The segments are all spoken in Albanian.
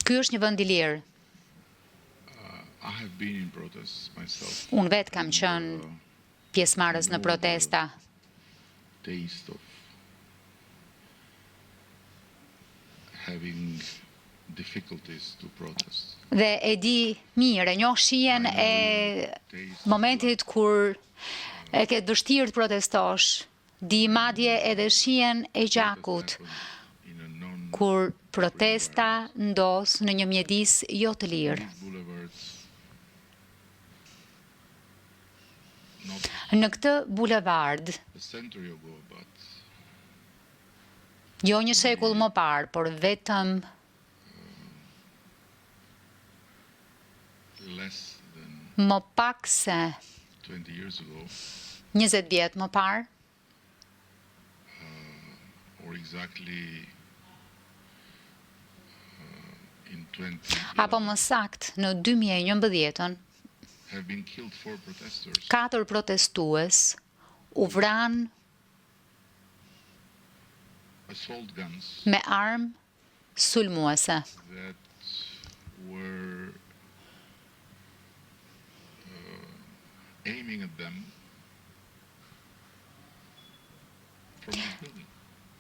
Ky është një vend i lirë. Unë vetë kam qenë pjesëmarrës në protesta. Dhe e di mirë, e njoh shijen e momentit kur e ke vështirë të protestosh. Di madje edhe shijen e gjakut, kur protesta ndos në një mjedis jo të lirë. Në këtë bulevard, jo një shekull më parë, por vetëm më pak se 20 vjet më parë, apo më sakt në 2011, 4 protestues u vranë me armë sulmuese.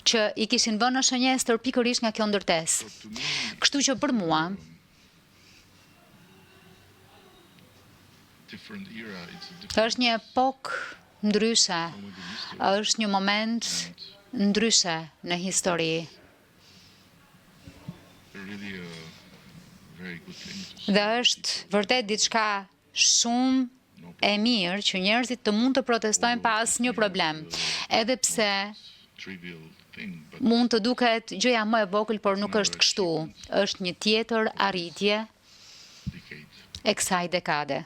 Që i kishin vënë në shënjestër pikërisht nga kjo ndërtesë. Kështu që për mua, është një epokë ndryshe, është një moment ndryshe në histori. Dhe është vërtet diçka shumë e mirë që njerëzit të mund të protestojnë pa asnjë problem, edhe pse mund të duket gjëja më e vogël, por nuk është kështu. Është një tjetër arritje e kësaj dekade.